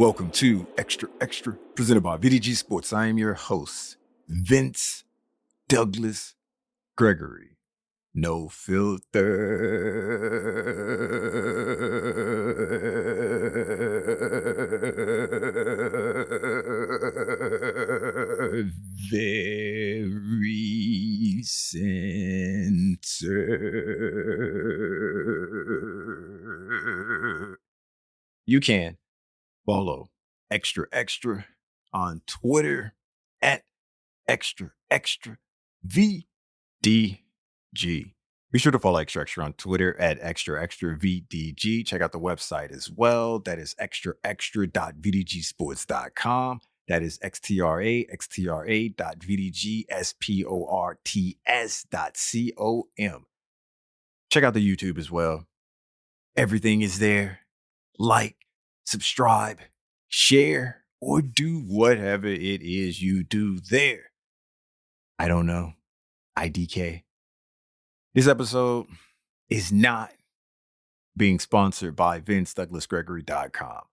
Welcome to Xtra, presented by VDG Sports. I am your host, Vince Douglas Gregory. No filter. Very center. You can follow Xtra on Twitter at Xtra VDG. Be sure to follow Xtra on Twitter at Xtra VDG. Check out the website as well. That is xtra.vdgsports.com. That is xtra.vdgsports.com. Check out the YouTube as well. Everything is there. Like, subscribe, share, or do whatever it is you do there. I don't know. IDK. This episode is not being sponsored by VinceDouglasGregory.com.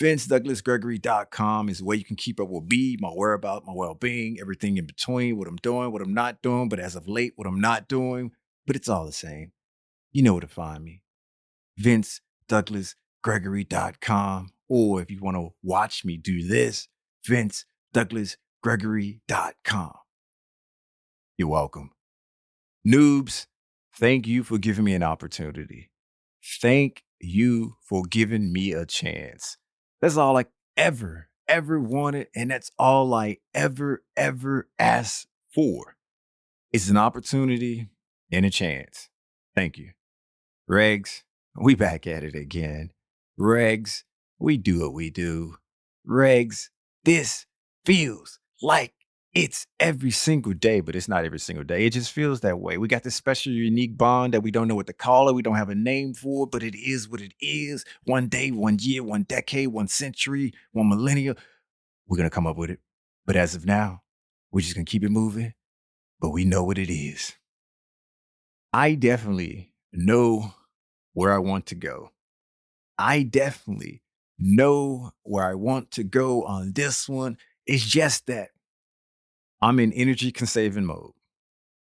VinceDouglasGregory.com is where you can keep up with me, my whereabouts, my well-being, everything in between, what I'm doing, what I'm not doing, but as of late, what I'm not doing. But it's all the same. You know where to find me. VinceDouglasGregory.com. Or if you want to watch me do this, VinceDouglasGregory.com. You're welcome. Noobs, thank you for giving me an opportunity. Thank you for giving me a chance. That's all I ever wanted, and that's all I ever asked for. It's an opportunity and a chance. Thank you. Regs, we back at it again. Regs, we do what we do. Regs, this feels like it's every single day, but it's not every single day. It just feels that way. We got this special, unique bond that we don't know what to call it. We don't have a name for it, but it is what it is. One day, 1 year, 1 decade, 1 century, 1 millennia. We're going to come up with it. But as of now, we're just going to keep it moving, but we know what it is. I definitely know where I want to go. I definitely know where I want to go on this one. It's just that I'm in energy conserving mode.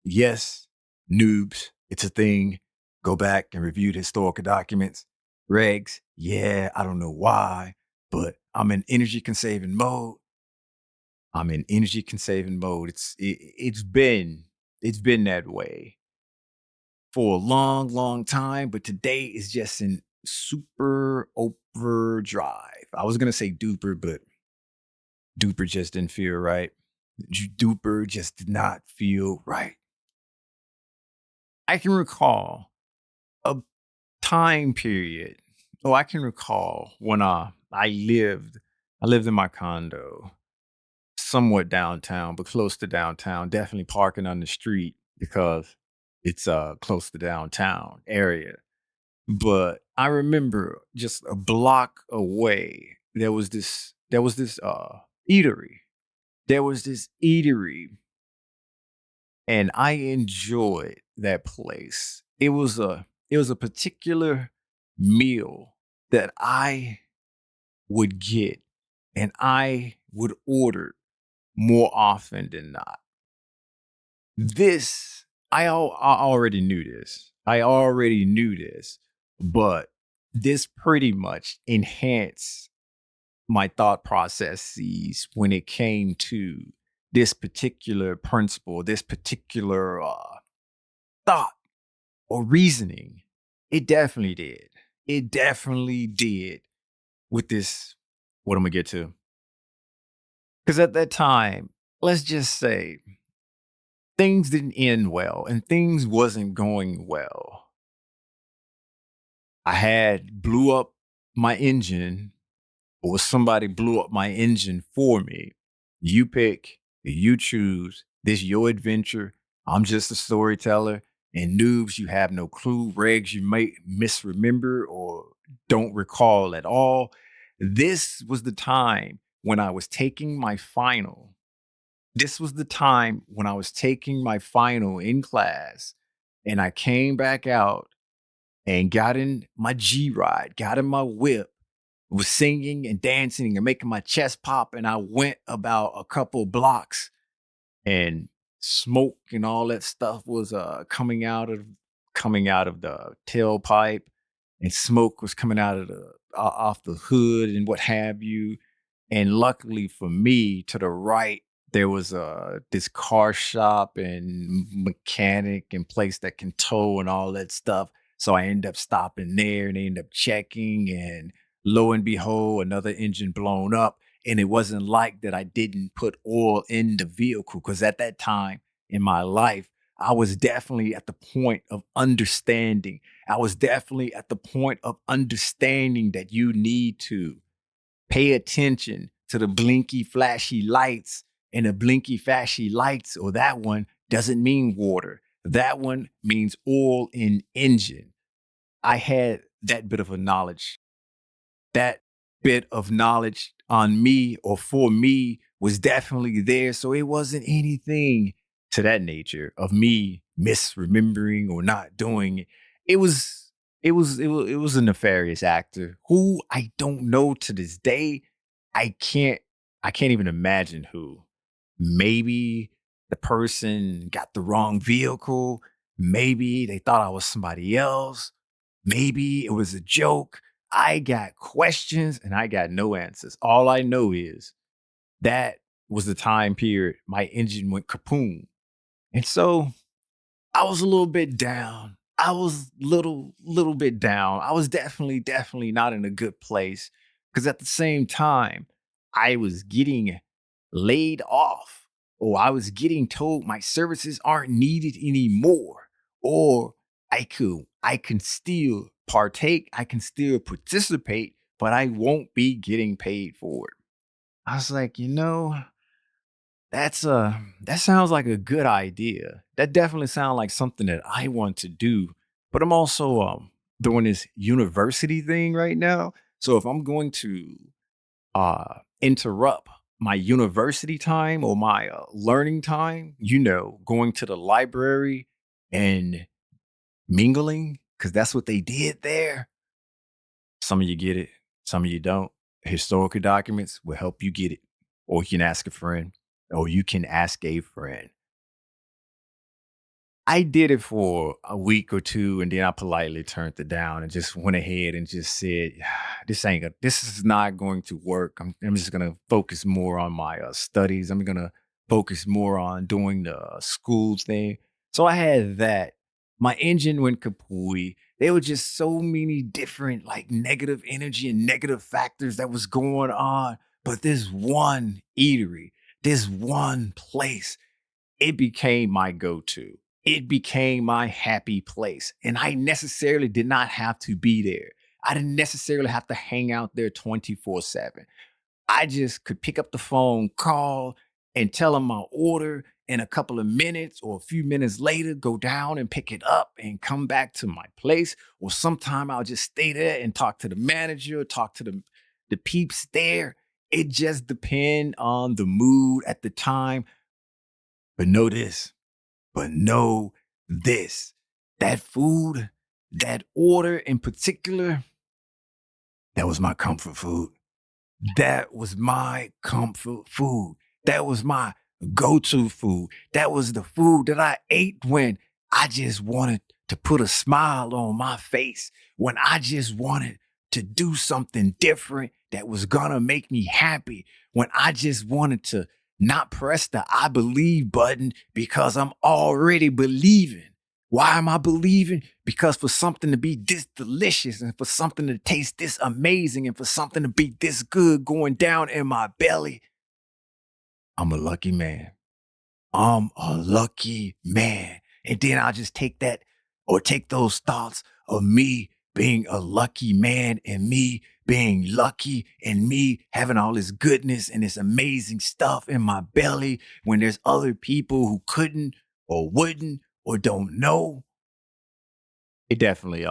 Yes, noobs, it's a thing. Go back and review the historical documents. Regs, yeah, I don't know why, but I'm in energy conserving mode. It's been that way for a long time, but today is just in super overdrive. I was going to say duper, but duper just didn't feel right. Duper just did not feel right. I can recall a time period. I can recall when I lived in my condo, somewhat downtown, but close to downtown, definitely parking on the street because it's close to downtown area. But I remember just a block away, there was this eatery. There was this eatery, and I enjoyed that place. It was a particular meal that I would get, and I would order more often than not. This, I already knew this. But this pretty much enhanced my thought processes when it came to this particular principle, this particular thought or reasoning. It definitely did. With this, what I'm going to get to. Because at that time, let's just say things didn't end well and things wasn't going well. I had blew up my engine, or somebody blew up my engine for me. You pick, you choose. This your adventure. I'm just a storyteller. And noobs, you have no clue. Regs, you might misremember or don't recall at all. This was the time when I was taking my final. In class, and I came back out and got in my G-Ride, got in my whip, was singing and dancing and making my chest pop. And I went about a couple blocks and smoke and all that stuff was coming out of the tailpipe, and smoke was coming out of the off the hood and what have you. And luckily for me, to the right, there was this car shop and mechanic and place that can tow and all that stuff. So I end up stopping there and they end up checking, and lo and behold, another engine blown up. And it wasn't like that I didn't put oil in the vehicle, because at that time in my life, I was definitely at the point of understanding. I was definitely at the point of understanding that you need to pay attention to the blinky, flashy lights. And the blinky, flashy lights, or that one, doesn't mean water. That one means oil in engine. I had that bit of a knowledge. That bit of knowledge on me or for me was definitely there. So it wasn't anything to that nature of me misremembering or not doing it. It was it was a nefarious actor who I don't know to this day. I can't I can't even imagine who. Maybe the person got the wrong vehicle. Maybe they thought I was somebody else. Maybe it was a joke. I got questions and I got no answers. All I know is that was the time period my engine went kapoom. And so I was a little bit down. I was little bit down. I was definitely not in a good place, because at the same time I was getting laid off, or I was getting told my services aren't needed anymore, or I can still partake, I can still participate, but I won't be getting paid for it. I was like, that sounds like a good idea. That definitely sounds like something that I want to do. But I'm also doing this university thing right now. So if I'm going to interrupt my university time or my learning time, going to the library and mingling, because that's what they did there. Some of you get it, some of you don't. Historical documents will help you get it, or you can ask a friend, or you can ask a friend. I did it for a week or two, and then I politely turned it down and just went ahead and just said, this is not going to work. I'm just gonna focus more on my studies. I'm gonna focus more on doing the school thing." So I had that. My engine went kapooey. There were just so many different like negative energy and negative factors that was going on. But this one eatery, this one place, it became my go-to. It became my happy place. And I necessarily did not have to be there. I didn't necessarily have to hang out there 24/7. I just could pick up the phone, call, and tell them my order. In a couple of minutes or a few minutes later, go down and pick it up and come back to my place. Or sometime I'll just stay there and talk to the manager, talk to the peeps there. It just depend on the mood at the time. But know this, but know this, that food, that order in particular, that was my comfort food. That was my comfort food. That was my go to food. That was the food that I ate when I just wanted to put a smile on my face, when I just wanted to do something different that was going to make me happy, when I just wanted to not press the I believe button because I'm already believing. Why am I believing? Because for something to be this delicious and for something to taste this amazing and for something to be this good going down in my belly, I'm a lucky man. I'm a lucky man. And then I'll just take that or take those thoughts of me being a lucky man and me being lucky and me having all this goodness and this amazing stuff in my belly when there's other people who couldn't or wouldn't or don't know. It definitely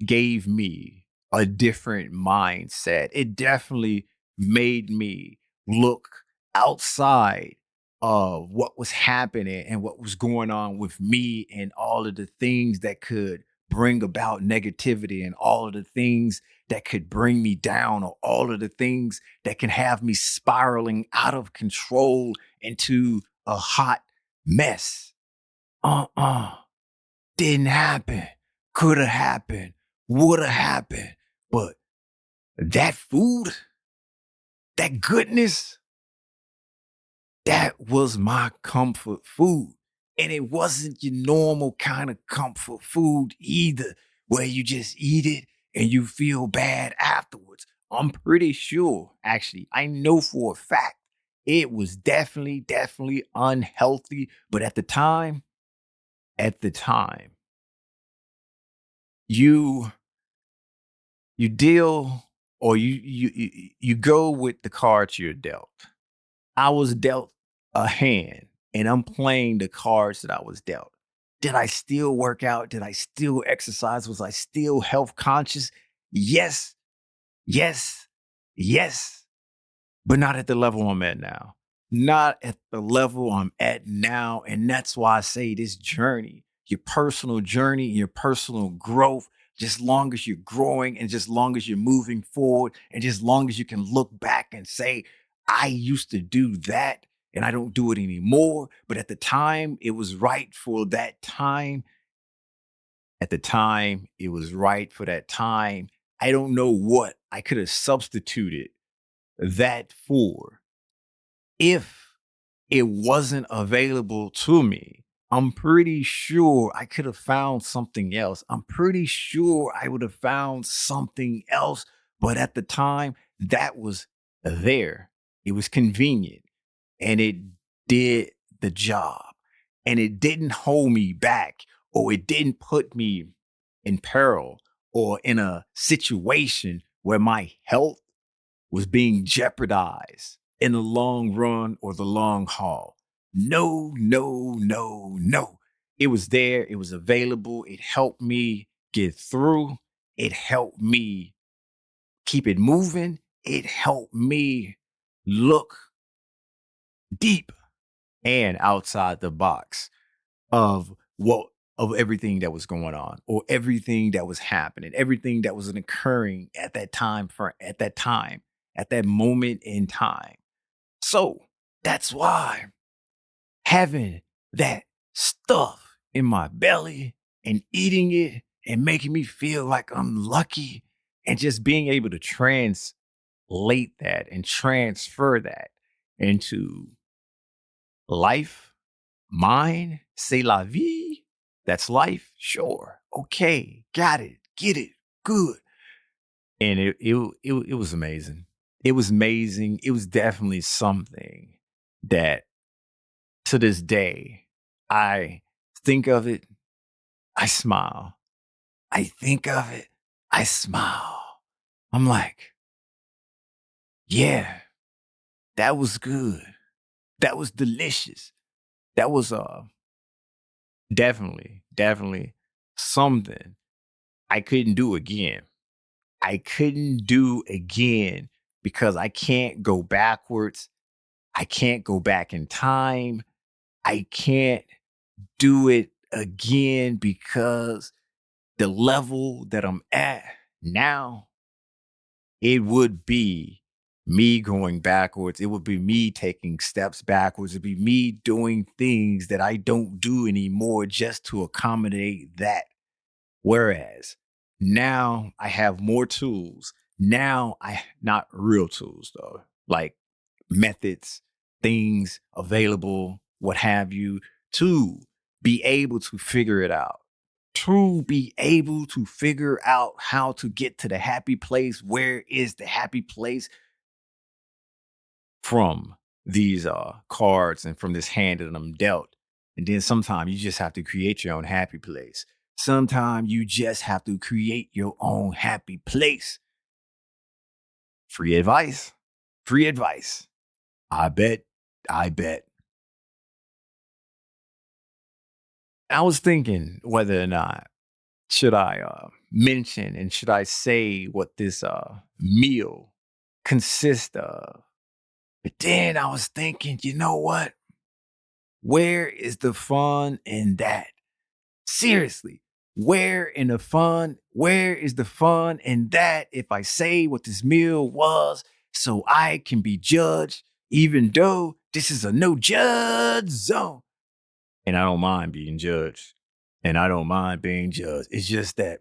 gave me a different mindset. It definitely made me look outside of what was happening and what was going on with me and all of the things that could bring about negativity and all of the things that could bring me down, or all of the things that can have me spiraling out of control into a hot mess. Uh-uh. Didn't happen. Could have happened. Would have happened. But that food, that goodness, that was my comfort food. And it wasn't your normal kind of comfort food either, where you just eat it and you feel bad afterwards. I'm pretty sure, actually, I know for a fact it was definitely unhealthy. But at the time, you you deal or you go with the cards you're dealt. I was dealt a hand and I'm playing the cards that I was dealt. Did I still work out? Did I still exercise? Was I still health conscious? Yes, yes, yes, but not at the level I'm at now. Not at the level I'm at now. And that's why I say this journey, your personal journey, your personal growth, just long as you're growing and just long as you're moving forward and just long as you can look back and say, I used to do that and I don't do it anymore. But at the time, it was right for that time. At the time, it was right for that time. I don't know what I could have substituted that for if it wasn't available to me. I'm pretty sure I could have found something else. I'm pretty sure I would have found something else. But at the time, that was there. It was convenient and it did the job. And it didn't hold me back, or it didn't put me in peril or in a situation where my health was being jeopardized in the long run or the long haul. No, no, no, no. It was there. It was available. It helped me get through. It helped me keep it moving. It helped me look deep and outside the box of what of everything that was going on, or everything that was happening, everything that was occurring at that time, at that moment in time. So that's why having that stuff in my belly and eating it and making me feel like I'm lucky, and just being able to translate that and transfer that into life, mine, c'est la vie. That's life. Sure. Okay. Got it. Get it. Good. And it was amazing. It was amazing. It was definitely something that to this day I think of it, I smile. I think of it, I smile. I'm like, yeah, that was good. That was delicious. That was definitely something I couldn't do again. I couldn't do again because I can't go backwards. I can't go back in time. I can't do it again because the level that I'm at now, it would be me going backwards. It would be me taking steps backwards. It'd be me doing things that I don't do anymore just to accommodate that. Whereas now I have more tools. Now not real tools though, like methods, things available, what have you, to be able to figure it out. To be able to figure out how to get to the happy place. Where is the happy place from these cards and from this hand that I'm dealt? And then sometimes you just have to create your own happy place. Sometimes you just have to create your own happy place. Free advice. Free advice. I bet. I bet. I was thinking whether or not should I mention and should I say what this meal consists of. But then I was thinking, you know what? Where is the fun in that? Seriously, Where is the fun in that if I say what this meal was so I can be judged, even though this is a no judge zone? And I don't mind being judged. And I don't mind being judged. It's just that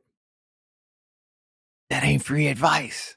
ain't free advice.